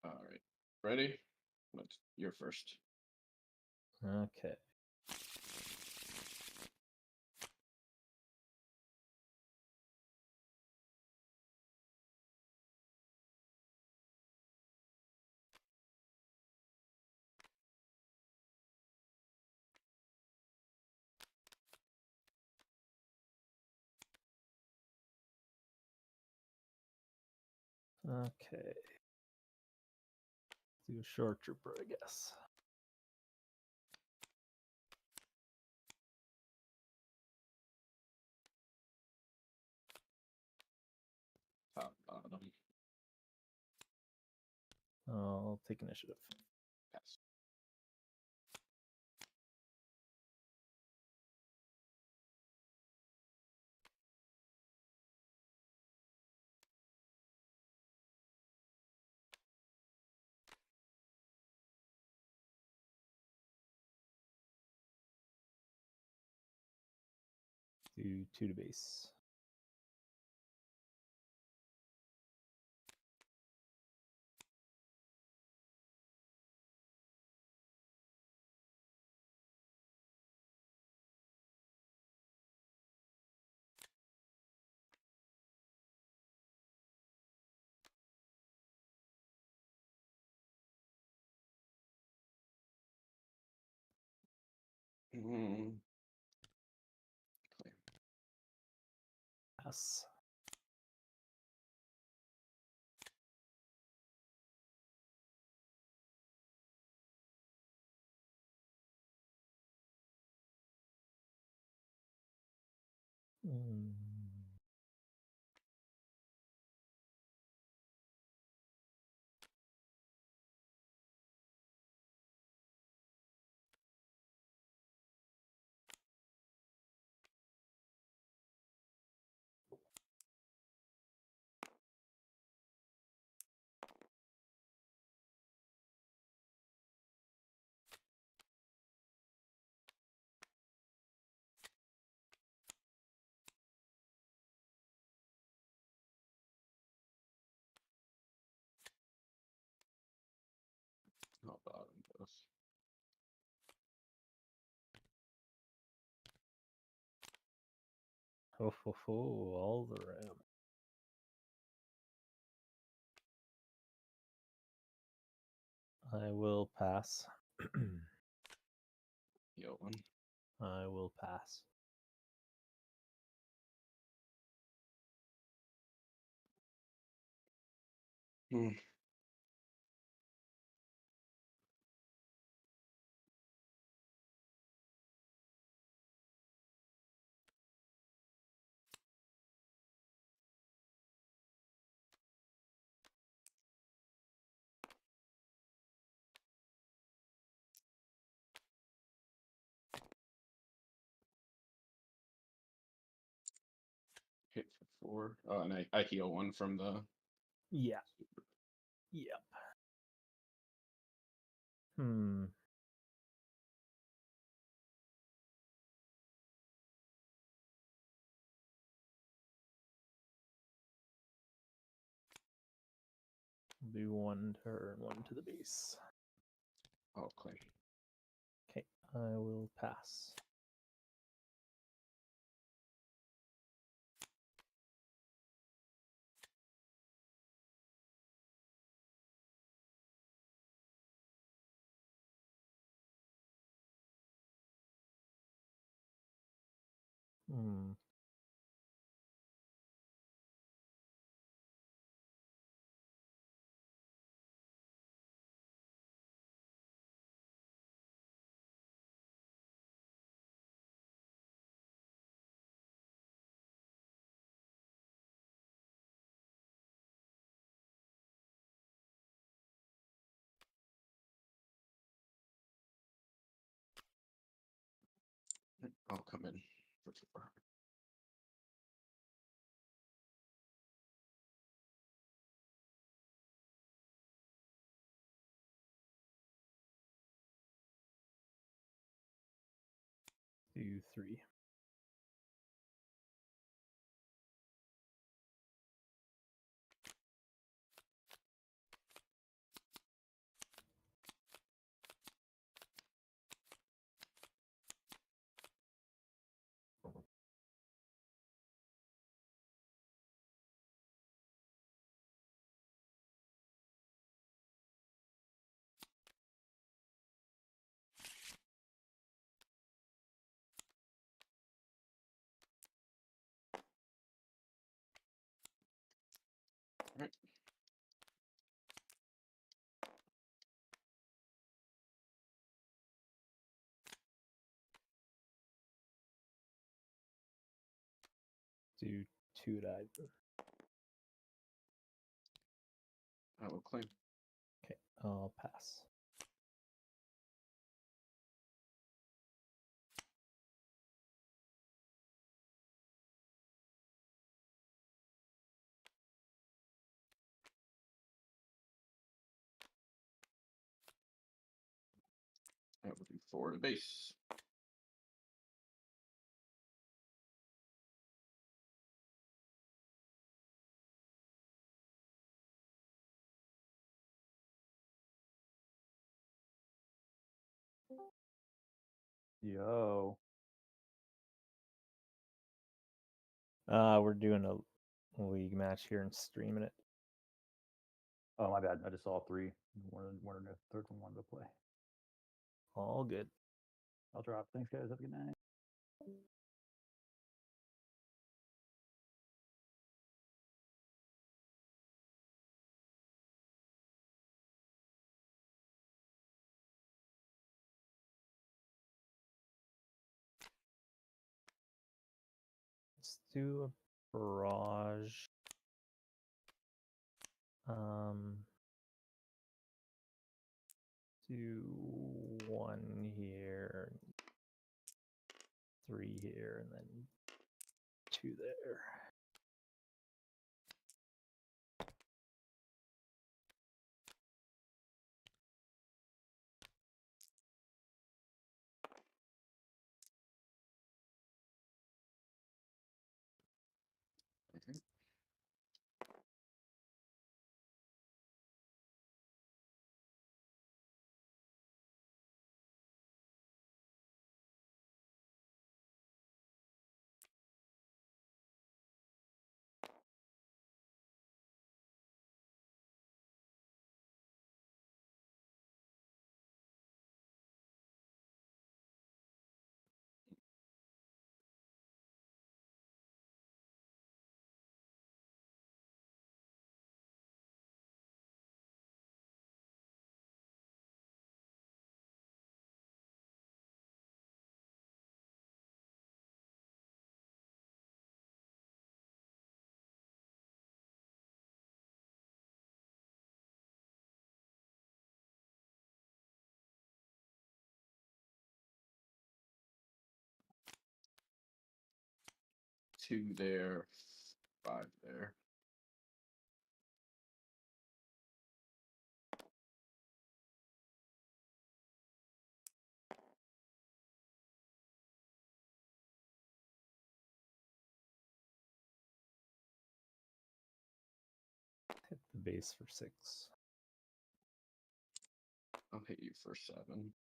All right. Ready? You're first. Okay. Okay. Do a short trooper, I guess. Top, bottom. I'll take initiative. Pass. Do 2 to base. Mm. Pass. Top, bottom goes. Ho ho ho! All the ram. I will pass. Yo one. I will pass. Mm. Hit for 4. Oh, and I heal 1 from the. Yeah. Yep. Hmm. Do 1 turn, 1 to the base. Okay. Okay, I will pass. Hmm. I'll come in for 4. Do 3. Right. Do 2 to Iden. I will claim. Okay, I'll pass. That will do 4 to base. Yo. We're doing a league match here and streaming it. Oh, my bad. I just saw 3. One and the third one wanted to play. All good. I'll drop. Thanks, guys. Have a good night. Let's do a barrage. Do 1 here, 3 here, and then 2 there. Okay. Two there, 5 there. Hit the base for 6. I'll hit you for 7.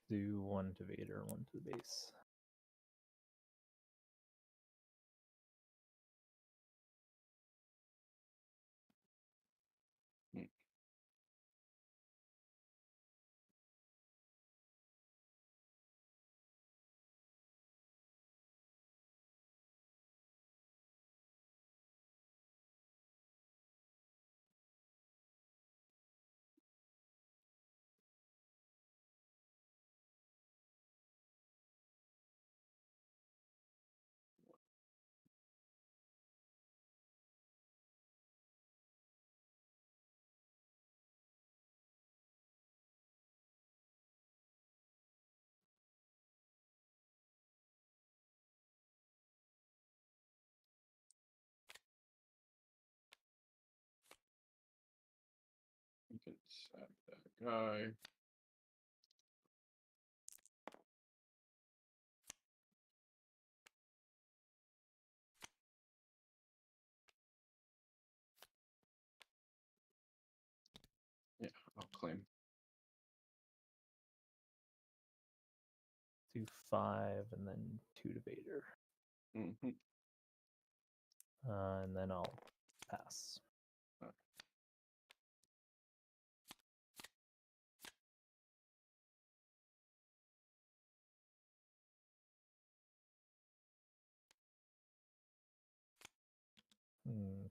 Do 1 to Vader, 1 to the base. You can sack that guy. do 5 and then 2 to Vader. Mm-hmm. And then I'll pass. Hmm.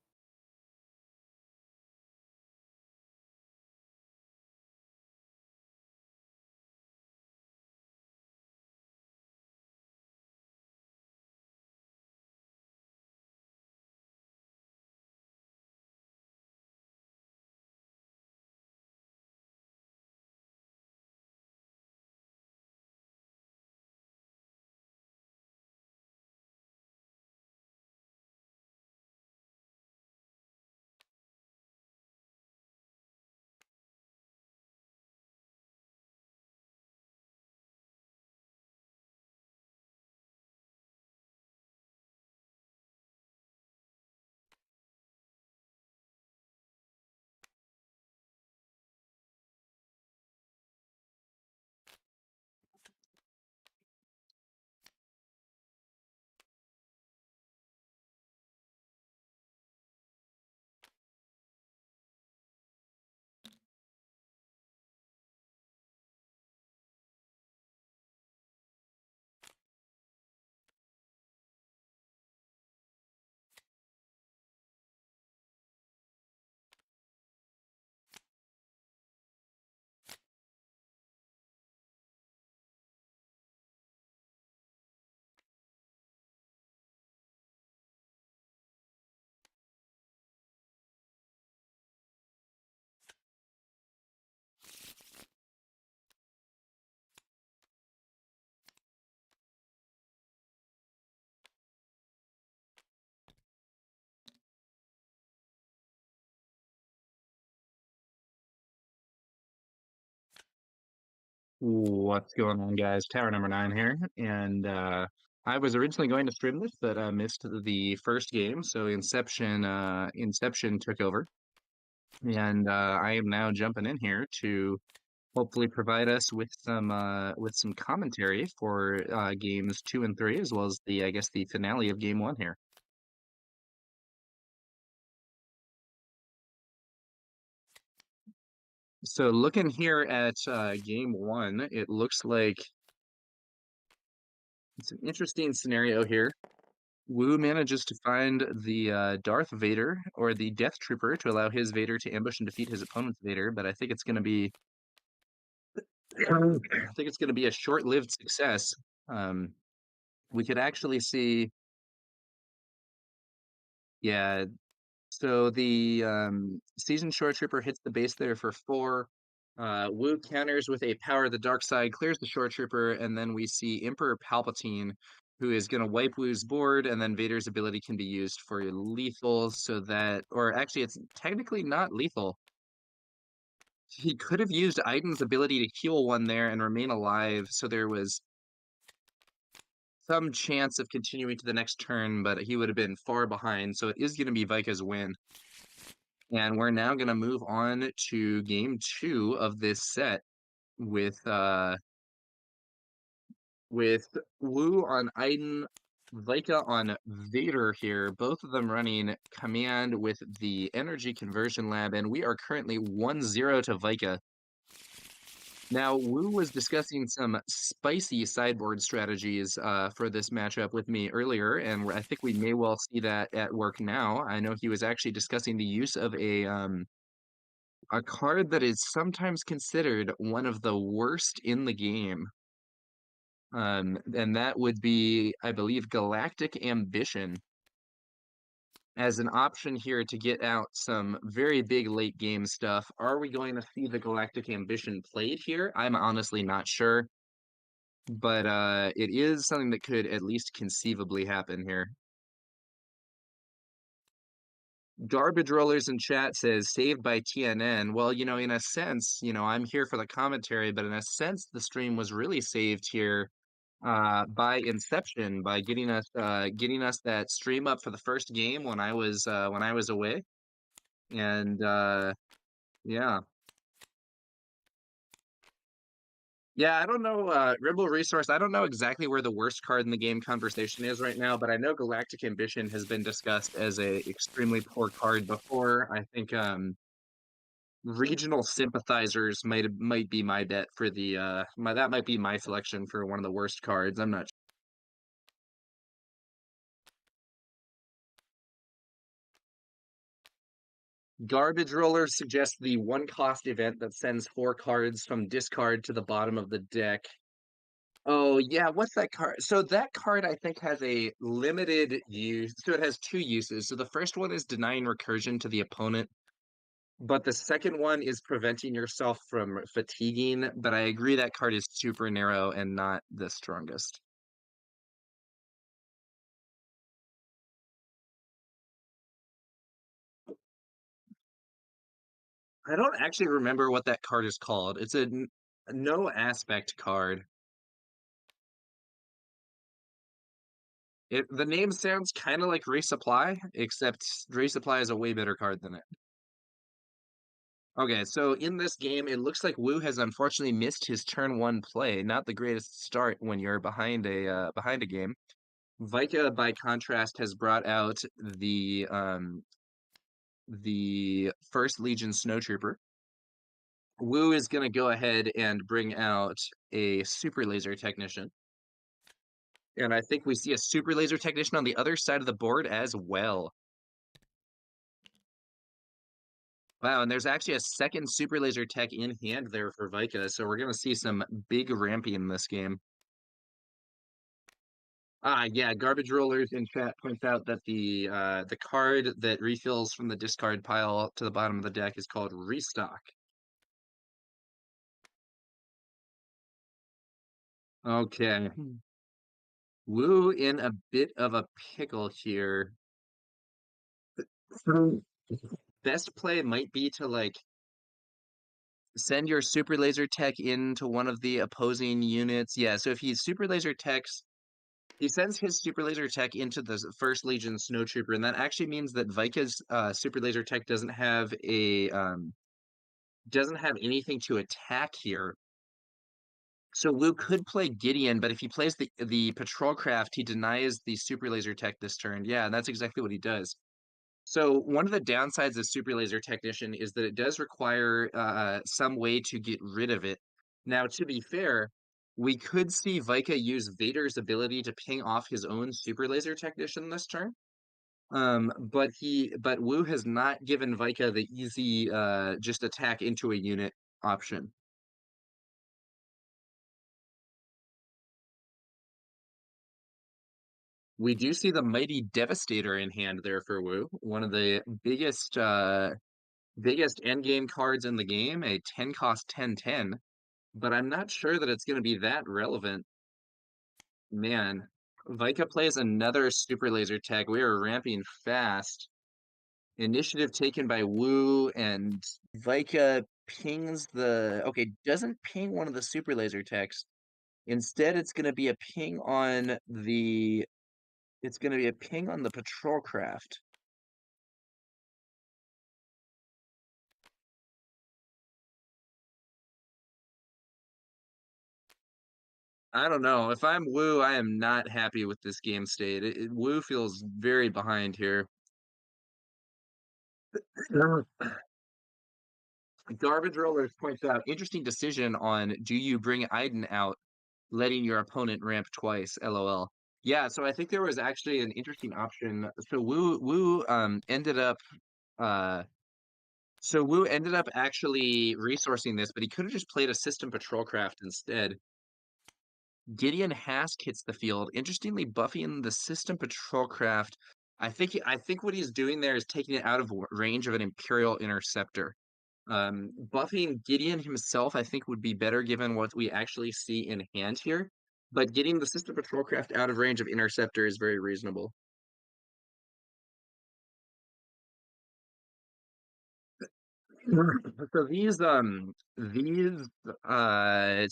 What's going on, guys? Tower number 9 here, and I was originally going to stream this, but missed the first game, so Inception took over, and I am now jumping in here to hopefully provide us with some commentary for games 2 and 3, as well as I guess the finale of game 1 here. So looking here at game 1, it looks like it's an interesting scenario here. Wu manages to find the Darth Vader or the Death Trooper to allow his Vader to ambush and defeat his opponent's Vader, but I think it's going to be a short-lived success. We could actually see, yeah. So the Seasoned Short Trooper hits the base there for 4. Wu counters with a Power of the Dark Side, clears the Short Trooper, and then we see Emperor Palpatine, who is going to wipe Wu's board, and then Vader's ability can be used for lethal, so that, or actually it's technically not lethal. He could have used Iden's ability to heal 1 there and remain alive, so there was some chance of continuing to the next turn, but he would have been far behind, so it is going to be Vika's win. And we're now going to move on to game 2 of this set with Wu on Iden, Vika on Vader here, both of them running command with the energy conversion lab, and we are currently 1-0 to Vika. Now, Wu was discussing some spicy sideboard strategies for this matchup with me earlier, and I think we may well see that at work now. I know he was actually discussing the use of a card that is sometimes considered one of the worst in the game. And that would be, I believe, Galactic Ambition as an option here to get out some very big late game stuff. Are we going to see the Galactic Ambition played here? I'm honestly not sure. But it is something that could at least conceivably happen here. Garbage Rollers in chat says saved by TNN. Well, in a sense, I'm here for the commentary, but in a sense, the stream was really saved here by Inception, by getting us that stream up for the first game when I was away. And yeah. Yeah, I don't know, Rebel Resource, I don't know exactly where the worst card in the game conversation is right now, but I know Galactic Ambition has been discussed as a extremely poor card before. I think Regional Sympathizers might be my bet for the that might be my selection for one of the worst cards. I'm not. Garbage Roller suggests the one cost event that sends 4 cards from discard to the bottom of the deck. Oh yeah, what's that card? So that card I think has a limited use. So it has 2 uses. So the first one is denying recursion to the opponent, but the second one is preventing yourself from fatiguing. But I agree that card is super narrow and not the strongest. I don't actually remember what that card is called. It's a no aspect card. The name sounds kind of like Resupply, except Resupply is a way better card than it. Okay, so in this game, it looks like Wu has unfortunately missed his turn 1 play. Not the greatest start when you're behind a game. Vika, by contrast, has brought out the First Legion Snowtrooper. Wu is going to go ahead and bring out a Super Laser Technician. And I think we see a Super Laser Technician on the other side of the board as well. Wow, and there's actually a second Super Laser Tech in hand there for Vika, so we're going to see some big ramping in this game. Yeah, Garbage Rollers in chat points out that the card that refills from the discard pile to the bottom of the deck is called Restock. Okay. Wu in a bit of a pickle here. Best play might be to like send your Super Laser Tech into one of the opposing units. Yeah, so if he's Super Laser Techs, he sends his Super Laser Tech into the First Legion Snowtrooper, and that actually means that Vika's Super Laser Tech doesn't have anything to attack here. So Wu could play Gideon, but if he plays the Patrol Craft, he denies the Super Laser Tech this turn. Yeah, and that's exactly what he does. So one of the downsides of Super Laser Technician is that it does require some way to get rid of it. Now, to be fair, we could see Vika use Vader's ability to ping off his own Super Laser Technician this turn. But Wu has not given Vika the easy just attack into a unit option. We do see the Mighty Devastator in hand there for Wu, one of the biggest endgame cards in the game, a 10 cost 10/10, but I'm not sure that it's going to be that relevant. Man, Vika plays another Super Laser Tech. We are ramping fast. Initiative taken by Wu, and Vika pings doesn't ping one of the Super Laser Techs. Instead, it's going to be a ping on the Patrol Craft. I don't know. If I'm Wu, I am not happy with this game state. Wu feels very behind here. Garbage Rollers points out, interesting decision on do you bring Iden out, letting your opponent ramp twice, LOL. Yeah, so I think there was actually an interesting option. So Wu ended up actually resourcing this, but he could have just played a System Patrol Craft instead. Gideon Hask hits the field, interestingly buffing the System Patrol Craft. I think what he's doing there is taking it out of range of an Imperial Interceptor. Buffing Gideon himself, I think, would be better given what we actually see in hand here. But getting the System Patrol Craft out of range of Interceptor is very reasonable. So these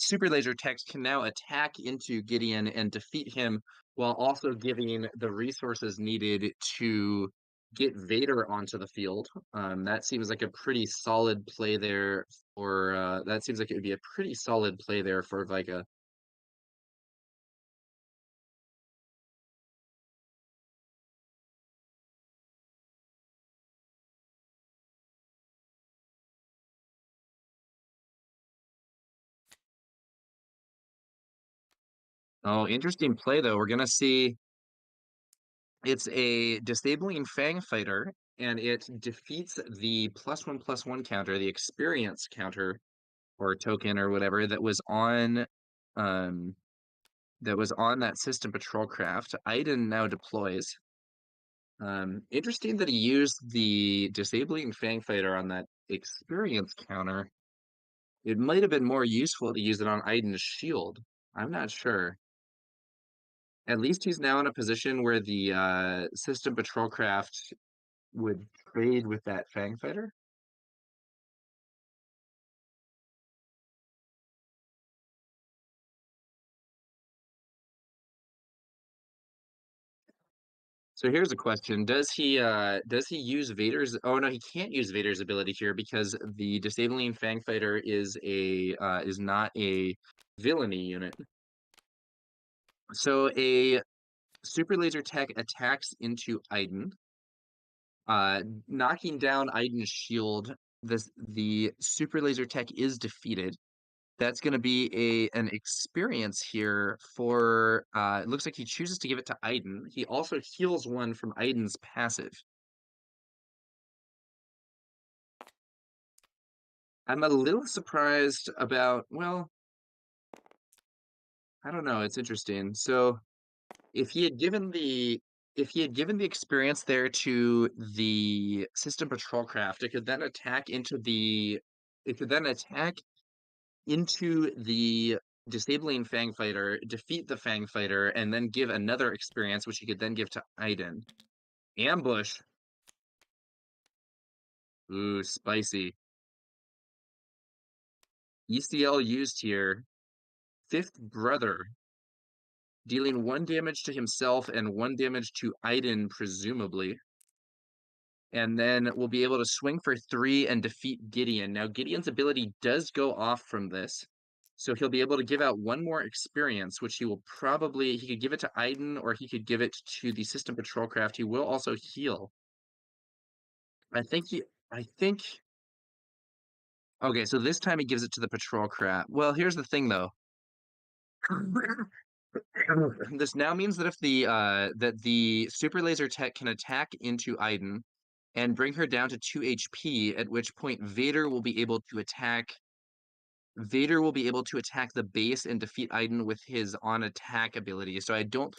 Super Laser Techs can now attack into Gideon and defeat him while also giving the resources needed to get Vader onto the field. That seems like a pretty solid play there for that seems like it would be a pretty solid play there for Vika. Oh, interesting play though. We're gonna see it's a disabling Fang Fighter, and it defeats the +1/+1 counter, the experience counter or token or whatever um that was on that system patrol craft. Iden now deploys. Interesting that he used the disabling Fang Fighter on that experience counter. It might have been more useful to use it on Iden's shield. I'm not sure. At least he's now in a position where the system patrol craft would trade with that Fang Fighter. So here's a question. Does he use Vader's oh no, he can't use Vader's ability here because the disabling Fang Fighter is not a villainy unit. So a super laser tech attacks into Iden, knocking down Iden's shield. The super laser tech is defeated. That's going to be an experience here for it looks like he chooses to give it to Iden. He also heals one from Iden's passive. I'm a little surprised about, well, I don't know, it's interesting. So if he had given the experience there to the system patrol craft, it could then attack into the disabling Fang Fighter, defeat the Fang Fighter, and then give another experience, which he could then give to Iden. Ambush. Ooh, spicy. ECL used here. Fifth Brother. Dealing 1 damage to himself and 1 damage to Iden, presumably. And then we'll be able to swing for 3 and defeat Gideon. Now, Gideon's ability does go off from this. So he'll be able to give out 1 more experience, which he could give it to Iden or he could give it to the system patrol craft. He will also heal. Okay, so this time he gives it to the patrol craft. Well, here's the thing though. This now means that if the super laser tech can attack into Iden and bring her down to 2 HP, at which point Vader will be able to attack the base and defeat Iden with his on attack ability. So I don't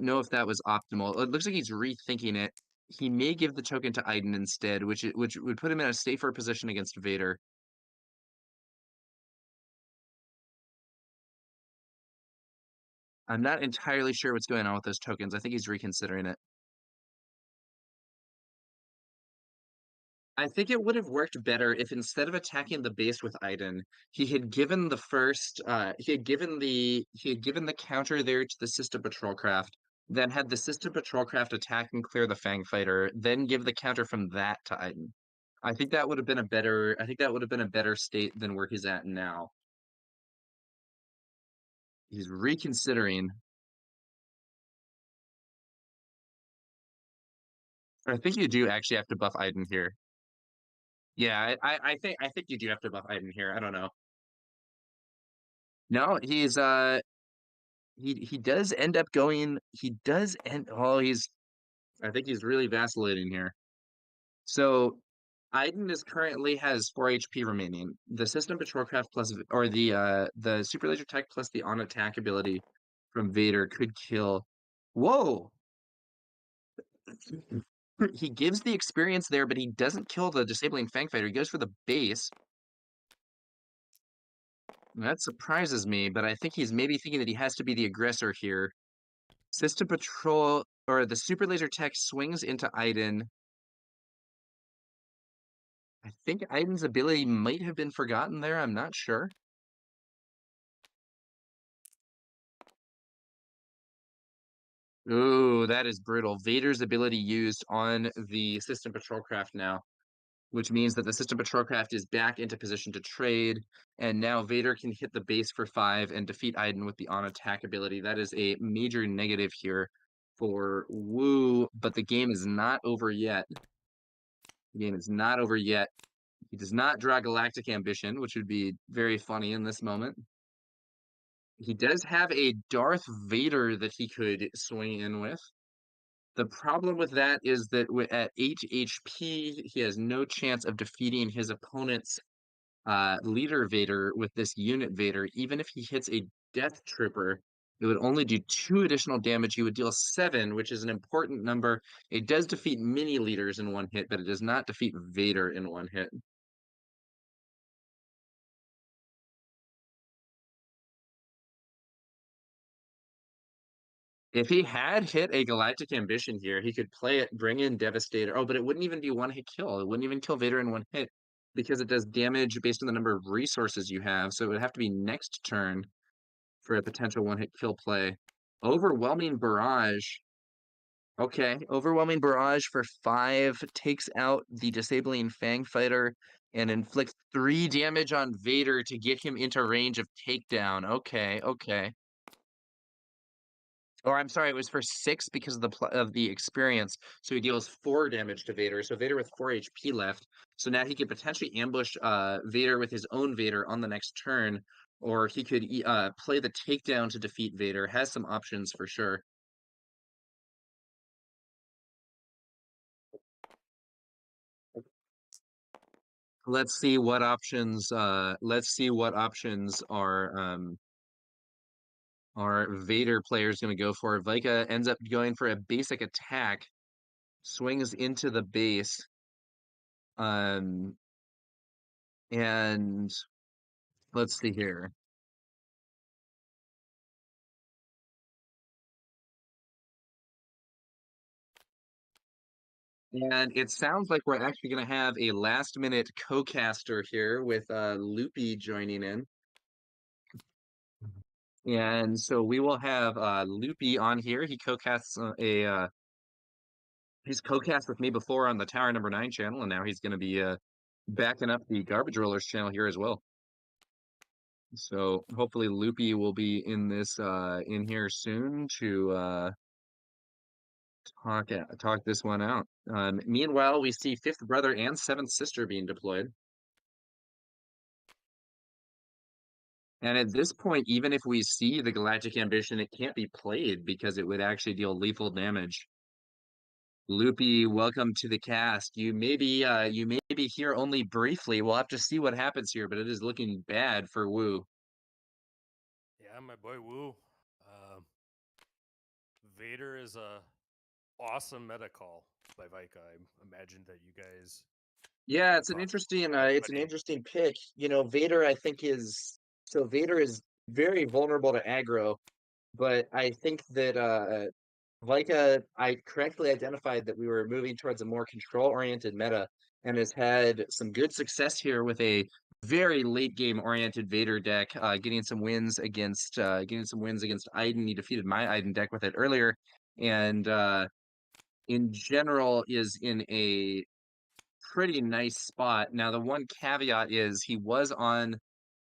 know if that was optimal. It looks like he's rethinking it. He may give the token to Iden instead, which would put him in a safer position against Vader. I'm not entirely sure what's going on with those tokens. I think he's reconsidering it. I think it would have worked better if instead of attacking the base with Iden, he had given the counter there to the system patrol craft, then had the system patrol craft attack and clear the Fang Fighter, then give the counter from that to Iden. I think that would have been a better state than where he's at now. He's reconsidering. I think you do actually have to buff Iden here. Yeah, I think you do have to buff Iden here. I don't know. No, he's he does end up going. I think he's really vacillating here. So Iden currently has 4 HP remaining. The system patrol craft or the super laser tech plus the on attack ability from Vader could kill. Whoa! He gives the experience there, but he doesn't kill the disabling Fang Fighter. He goes for the base. That surprises me, but I think he's maybe thinking that he has to be the aggressor here. System patrol or the super laser tech swings into Iden. I think Iden's ability might have been forgotten there. I'm not sure. Ooh, that is brutal. Vader's ability used on the System Patrol Craft now, which means that the System Patrol Craft is back into position to trade, and now Vader can hit the base for 5 and defeat Iden with the on-attack ability. That is a major negative here for Wu, but the game is not over yet. The game is not over yet. He does not draw Galactic Ambition, which would be very funny in this moment. He does have a Darth Vader that he could swing in with. The problem with that is that at 8 HP, he has no chance of defeating his opponent's leader Vader with this unit Vader. Even if he hits a Death Trooper, it would only do 2 additional damage. He would deal 7, which is an important number. It does defeat mini leaders in one hit, but it does not defeat Vader in one hit. If he had hit a Galactic Ambition here, he could play it, bring in Devastator. Oh, but it wouldn't even be one hit kill. It wouldn't even kill Vader in one hit because it does damage based on the number of resources you have. So it would have to be next turn for a potential one hit kill play. Overwhelming Barrage. Okay, Overwhelming Barrage for 5 takes out the Disabling Fang Fighter and inflicts 3 damage on Vader to get him into range of takedown. Okay, okay. Or I'm sorry, it was for 6 because of the experience. So he deals 4 damage to Vader. So Vader with 4 HP left. So now he could potentially ambush Vader with his own Vader on the next turn, or he could play the takedown to defeat Vader. Has some options for sure. Let's see what options. Let's see what options our Vader players going to go for. Vika ends up going for a basic attack, swings into the base. And let's see here. And it sounds like we're actually going to have a last-minute co-caster here with Loopy joining in. And so we will have Loopy on here. He co-casts he's co-cast with me before on the Tower Number 9 channel, and now he's going to be backing up the Garbage Rollers channel here as well. So hopefully Loopy will be in this in here soon to talk this one out. Meanwhile, we see Fifth Brother and Seventh Sister being deployed. And at this point, even if we see the Galactic Ambition, it can't be played because it would actually deal lethal damage. Loopy, welcome to the cast. You may be here only briefly. We'll have to see what happens here, but it is looking bad for Wu. Yeah, my boy Wu. Vader is a awesome meta call by Vika. I imagine that you guys. Yeah, it's an interesting pick. You know, Vader I think is Vader is very vulnerable to aggro, but I think that Vika, I correctly identified that we were moving towards a more control-oriented meta and has had some good success here with a very late game oriented Vader deck, getting some wins against Iden. He defeated my Iden deck with it earlier, and in general is in a pretty nice spot. Now, the one caveat is he was on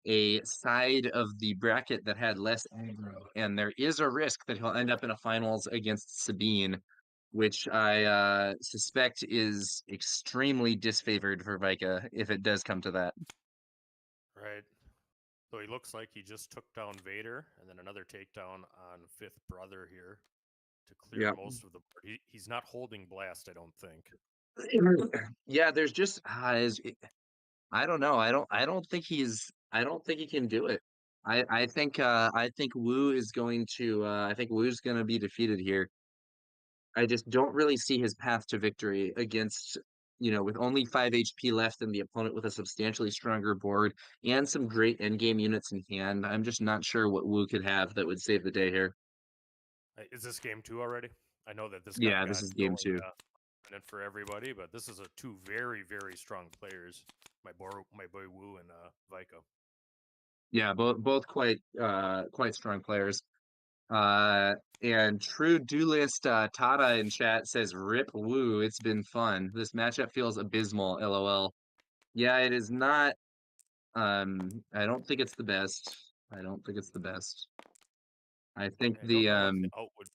a side of the bracket that had less aggro, and there is a risk that he'll end up in a finals against Sabine, which I suspect is extremely disfavored for Vika if it does come to that. Right. So he looks like he just took down Vader and then another takedown on Fifth Brother here to clear Yep. most of the board. He's not holding blast, I don't think. Yeah, there's just I don't know. I don't think he can do it. I think Wu is going to I think Wu's going to be defeated here. I just don't really see his path to victory against, with only 5 HP left and the opponent with a substantially stronger board and some great endgame units in hand. I'm just not sure what Wu could have that would save the day here. Is this game 2 already? I know that this Yeah, this is game 2. And for everybody, but this is a 2 very, very strong players. My boy Wu and Vika. Yeah, both quite strong players. And true duelist Tata in chat says, "Rip woo, it's been fun. This matchup feels abysmal. LOL." Yeah, it is not. I don't think it's the best. I don't think it's the best. I think I don't the know what the out would.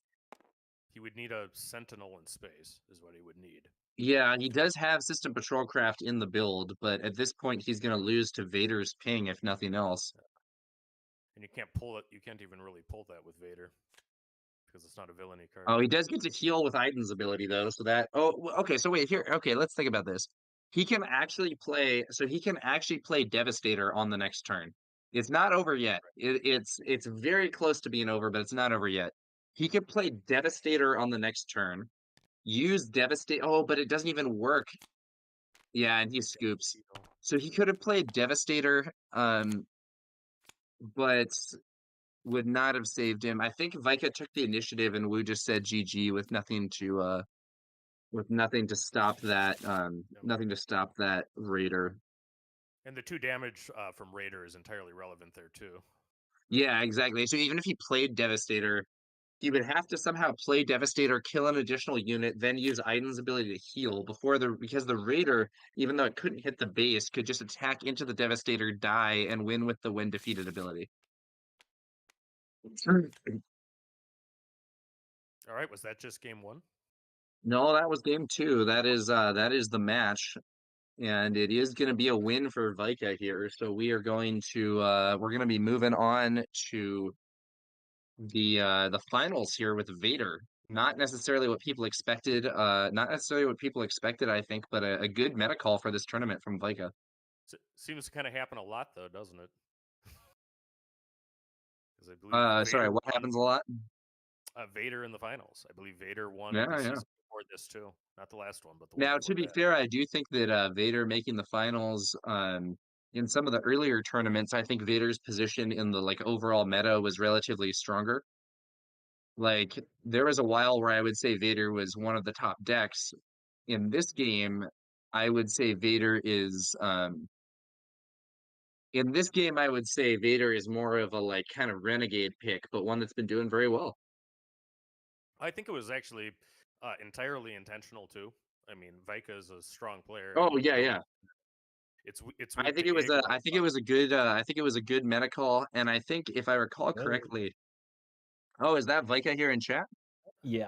He would need a sentinel in space, is what he would need. yeah, he does have system patrol craft in the build, but at this point he's gonna lose to Vader's ping if nothing else. And you can't pull it. You can't even really pull that with Vader because it's not a villainy card. Oh, he does get to heal with Iden's ability though, so that okay, so wait here. Okay, let's think about this. He can actually play Devastator on the next turn. It's not over yet. It's very close to being over, but it's not over yet. He could play Devastator on the next turn. Use Devastate. Oh, but it doesn't even work. Yeah, and he scoops. So he could have played Devastator, but would not have saved him. I think Vika took the initiative and Wu just said GG with nothing to stop that nothing to stop that Raider. And the 2 damage from Raider is entirely relevant there too. Yeah, exactly. So even if he played Devastator, he would have to somehow play Devastator, kill an additional unit, then use Iden's ability to heal because the Raider, even though it couldn't hit the base, could just attack into the Devastator, die, and win with the when defeated ability. All right, was that just game 1? No, that was game 2. That is the match. And it is going to be a win for Vika here. So we are going to we're going to be moving on to the finals here with Vader. Not necessarily what people expected. I think, but a good meta call for this tournament from Vika. Seems to kind of happen a lot though, doesn't it? Because I believe Sorry, Vader what won, happens a lot? Vader in the finals. I believe Vader won Yeah, the yeah. season before this too. Not the last one, but the one Now, before to be that. fair, I do think that Vader making the finals in some of the earlier tournaments, I think Vader's position in the like overall meta was relatively stronger. Like there was a while where I would say Vader was one of the top decks. In this game, I would say Vader is in this game I would say Vader is more of a like kind of renegade pick, but one that's been doing very well. I think it was actually entirely intentional too. I mean, Vika is a strong player. Oh And, yeah, you know, yeah. it's I weak think to it was aggro. I think it was a good meta call, and I think if I recall correctly. Oh, is that Vika here in chat? Yeah.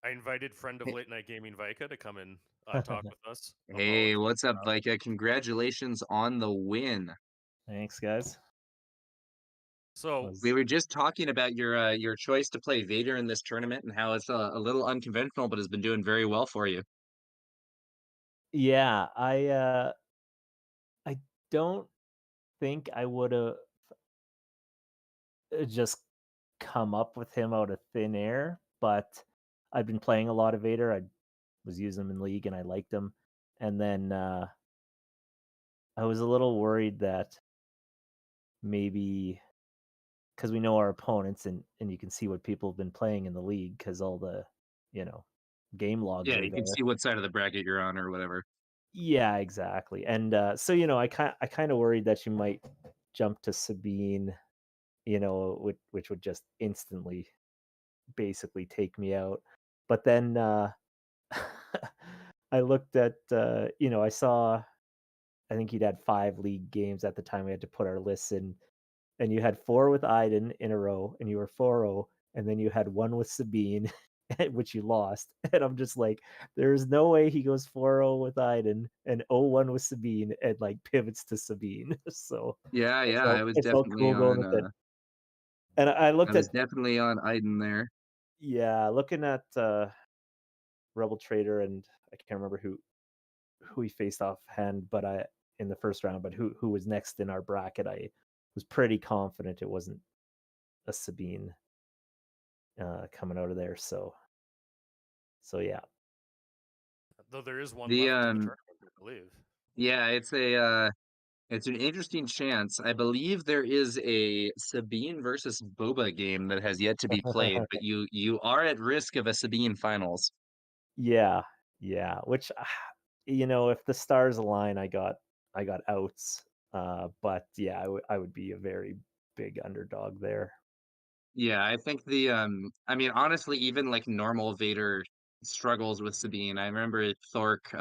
I invited friend of Late Night Gaming Vika to come and talk with us. Hey, about, what's up, Vika? Congratulations on the win. Thanks, guys. So We were just talking about your choice to play Vader in this tournament and how it's a little unconventional, but has been doing very well for you. Yeah, I don't think I would have just come up with him out of thin air, but I've been playing a lot of Vader. I was using him in League and I liked him. And then I was a little worried that maybe because we know our opponents and you can see what people have been playing in the league because all the, game logs Yeah, are you can there. see what side of the bracket you're on or whatever. Yeah, exactly. And so I kind of worried that you might jump to Sabine, which would just instantly basically take me out. But then I looked at I saw I think you'd had 5 league games at the time we had to put our lists in, and you had 4 with Iden in a row, and you were 4-0, and then you had 1 with Sabine, which you lost. And I'm just like, there's no way he goes 4-0 with Iden and 0-1 with Sabine and like pivots to Sabine. So Yeah, yeah, I was it felt definitely cool going on with it. And I I looked was at definitely on Iden there. looking at Rebel Trader, and I can't remember who he faced offhand, but in the first round, but who was next in our bracket, I was pretty confident it wasn't a Sabine coming out of there. So yeah. though there is one The left in the tournament, I believe. yeah, it's an interesting chance. I believe there is a Sabine versus Boba game that has yet to be played, but you are at risk of a Sabine finals. Yeah, which if the stars align, I got outs. But yeah, I would be a very big underdog there. Yeah, I think I mean, honestly, even like normal Vader struggles with Sabine. I remember Thork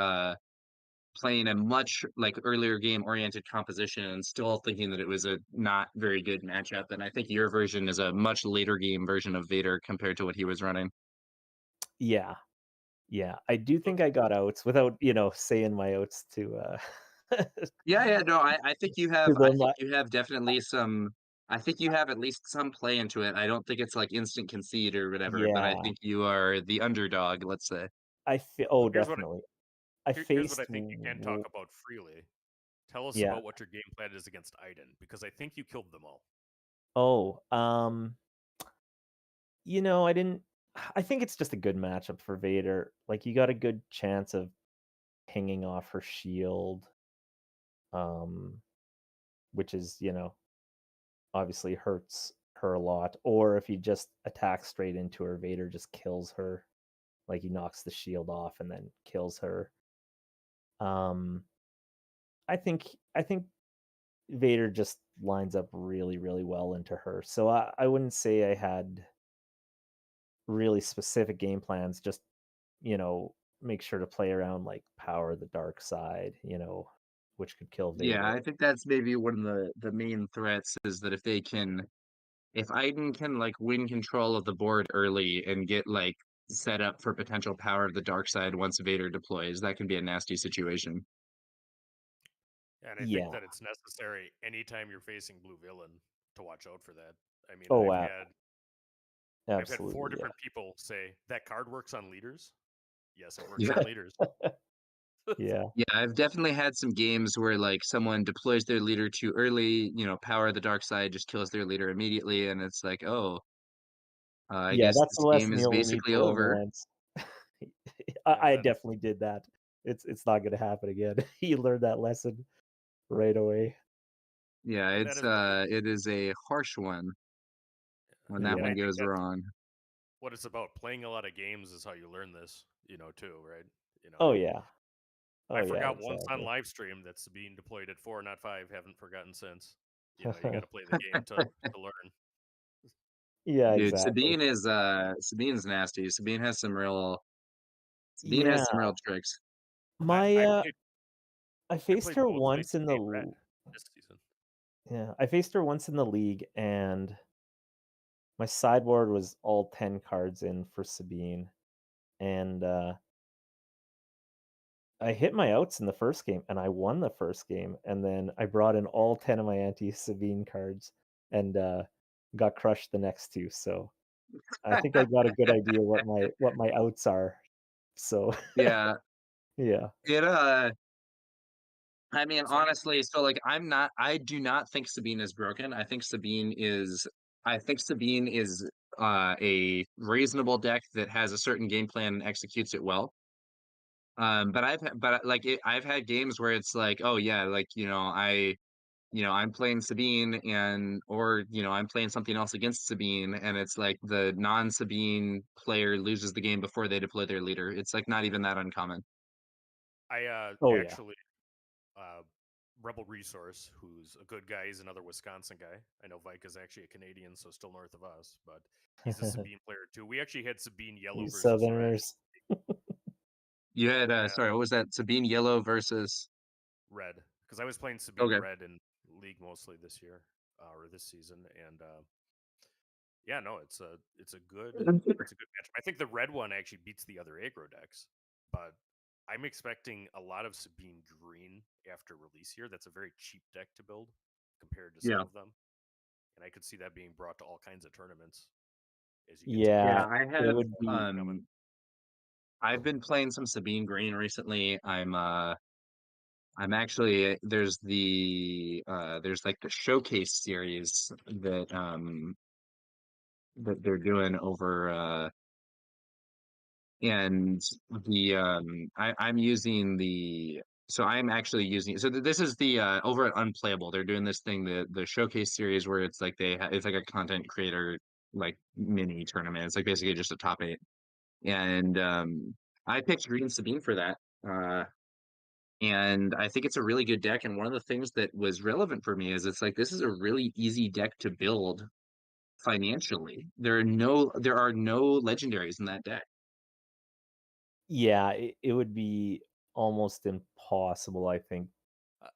playing a much like earlier game oriented composition and still thinking that it was a not very good matchup. And I think your version is a much later game version of Vader compared to what he was running. Yeah. Yeah. I do Look, think I got outs without, saying my outs to Yeah, yeah, no, I think you to have them. definitely some I think you have at least some play into it. I don't think it's like instant concede or whatever, but I Yeah. think you are the underdog, let's say. Oh, look, definitely. I here's what I faced think you can talk about freely. Tell us yeah. about what your game plan is against Iden, because I think you killed them all. Oh, I didn't I think it's just a good matchup for Vader. Like you got a good chance of pinging off her shield, um, which is, obviously hurts her a lot. Or if you just attack straight into her, Vader just kills her. Like he knocks the shield off and then kills her. Um, I think Vader just lines up really, really well into her. So I wouldn't say I had really specific game plans, just, make sure to play around like power the dark side, which could kill Yeah, Vader. I think that's maybe one of the main threats is that if Iden can like win control of the board early and get like set up for potential power of the dark side once Vader deploys, that can be a nasty situation. And I think Yeah. that it's necessary anytime you're facing blue villain to watch out for that. I mean, Oh, I've wow. had four Absolutely. different people say that card works on leaders. Yes, it works Yeah. on leaders. Yeah. Yeah, I've definitely had some games where like someone deploys their leader too early, power of the dark side just kills their leader immediately, and it's like, oh, I Yeah, guess that's this a game lesson is you only need basically to learn over. once. Yeah, I and then definitely did that. It's not gonna happen again. You learned that lesson right away. Yeah, and that is what it is a harsh one when that and Yeah. I one think goes that's wrong. what it's about. Playing a lot of games is how you learn this, too, right? Oh, yeah. I Oh, yeah, forgot once on exactly. live stream that's being deployed at 4, not 5. Haven't forgotten since. You got to play the game to learn. Yeah, Dude, exactly. Sabine's nasty. Sabine has Yeah. some real tricks. My, I uh played I I faced played her both my once in the Sabine Red this season. I faced her once in the league, and my sideboard was all 10 cards in for Sabine, and, I hit my outs in the first game, and I won the first game, and then I brought in all 10 of my anti-Sabine cards and, got crushed the next 2, so I think I got a good idea what my outs are. So, Yeah, yeah. it I mean, So honestly, so like I do not think Sabine is broken. I think Sabine is a reasonable deck that has a certain game plan and executes it well. I've had games where it's like, oh yeah, like, I'm playing Sabine or I'm playing something else against Sabine and it's like the non-Sabine player loses the game before they deploy their leader. It's like not even that uncommon. I Oh, yeah. actually uh, Rebel Resource, who's a good guy. He's another Wisconsin guy. I know Vike is actually a Canadian, so still north of us, but he's a Sabine player too. We actually had Sabine Yellow You versus Red. Southerners. You had Yeah, sorry, what was that? Sabine Yellow versus Red, because I was playing Sabine okay. Red in League mostly this year or this season, and yeah, no, it's a good matchup. I think the red one actually beats the other aggro decks, but I'm expecting a lot of Sabine Green after release here. That's a very cheap deck to build compared to some Yeah. of them, and I could see that being brought to all kinds of tournaments as you get to Yeah, Yeah, I it have would be coming. I've been playing some Sabine Green recently. I'm actually there's like the showcase series that they're doing over and I'm using the so I'm actually using this is the over at Unplayable. They're doing this thing, the showcase series, where it's like it's like a content creator like mini tournament. It's like basically just a top 8. And I picked Green Sabine for that. And I think it's a really good deck. And one of the things that was relevant for me is it's like this is a really easy deck to build financially. There are no legendaries in that deck. Yeah, it would be almost impossible, I think,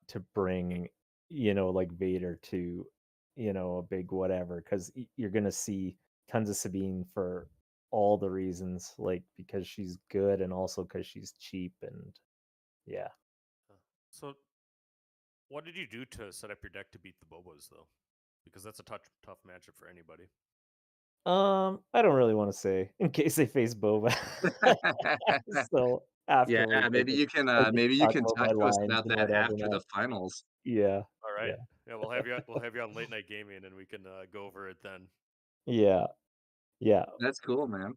to bring, like Vader to, a big whatever, because you're gonna see tons of Sabine for all the reasons, like because she's good and also because she's cheap and yeah. So, what did you do to set up your deck to beat the Bobos, though? Because that's a tough matchup for anybody. I don't really want to say in case they face Boba. So Yeah, afterwards, maybe you can I can talk about talk my to us lines about and that whatever after the now. finals. Yeah, All right. yeah, Yeah, we'll have you on late night gaming, and we can go over it then. yeah, yeah. That's cool, man.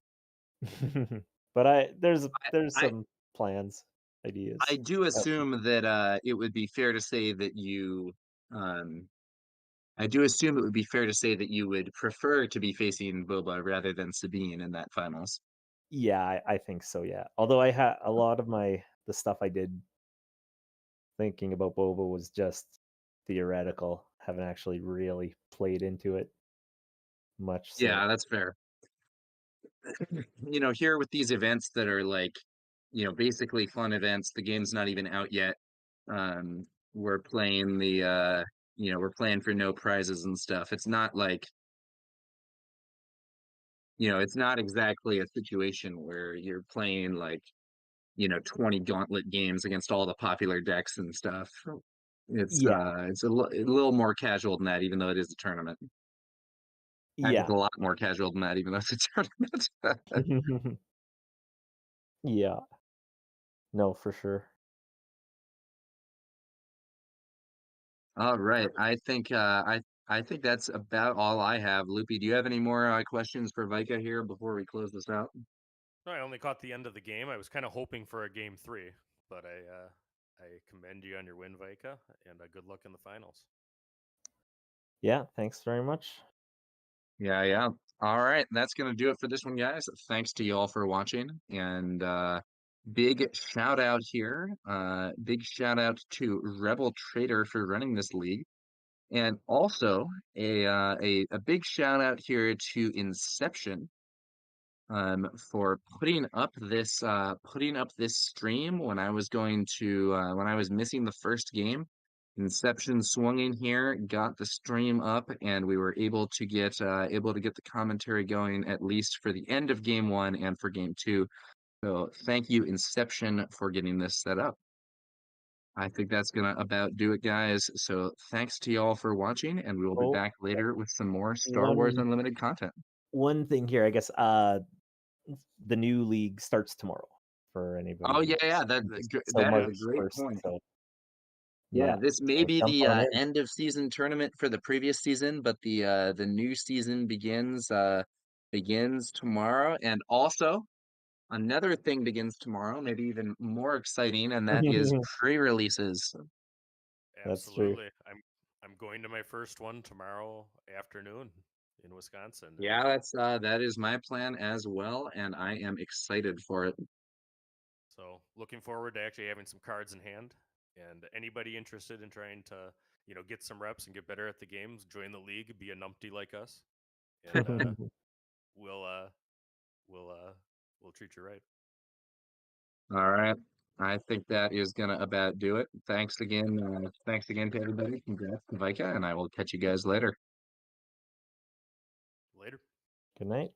But there's I some plans, ideas. I do assume that it would be fair to say that you um I do assume it would be fair to say that you would prefer to be facing Boba rather than Sabine in that finals. Yeah, I think so. Yeah. Although I had a lot of the stuff I did thinking about Boba was just theoretical. Haven't actually really played into it much. So Yeah, that's fair. Here with these events that are like, basically fun events, the game's not even out yet. Um, we're playing we're playing for no prizes and stuff. It's not like, it's not exactly a situation where you're playing like, 20 gauntlet games against all the popular decks and stuff. yeah, It's a little more casual than that, even though it is a tournament. Heck, it's yeah, a lot more casual than that, even though it's a tournament. yeah. No, for sure. All right. I think that's about all I have. Loopy, do you have any more questions for Vika here before we close this out? No, I only caught the end of the game. I was kind of hoping for a game 3, but I commend you on your win, Vika, and good luck in the finals. Yeah, thanks very much. Yeah, yeah. All right. That's gonna do it for this one, guys. Thanks to you all for watching. And big shout out here. Big shout out to Rebel Trader for running this league. And also a big shout out here to Inception for putting up this stream when I was when I was missing the first game. Inception swung in here, got the stream up, and we were able to get the commentary going at least for the end of game 1 and for game 2. So thank you, Inception, for getting this set up. I think that's gonna about do it, guys. So thanks to y'all for watching, and we will be Oh, back later with some more Star Wars one Unlimited content. one thing here, I guess. The new league starts tomorrow for anybody. Oh yeah, who's yeah, interested. So that is a March great 1st. point. So Yeah, yeah, this may so be jump the on in. end of season tournament for the previous season, but the new season begins tomorrow, and also another thing begins tomorrow, maybe even more exciting, and that is pre-releases. That's true. Absolutely. I'm going to my first one tomorrow afternoon in Wisconsin. Yeah, that is my plan as well, and I am excited for it. So looking forward to actually having some cards in hand. And anybody interested in trying to, get some reps and get better at the games, join the league, be a numpty like us, and we'll treat you right. All right. I think that is gonna about do it. Thanks again to everybody. Congrats to Vika, and I will catch you guys later. Later. Good night.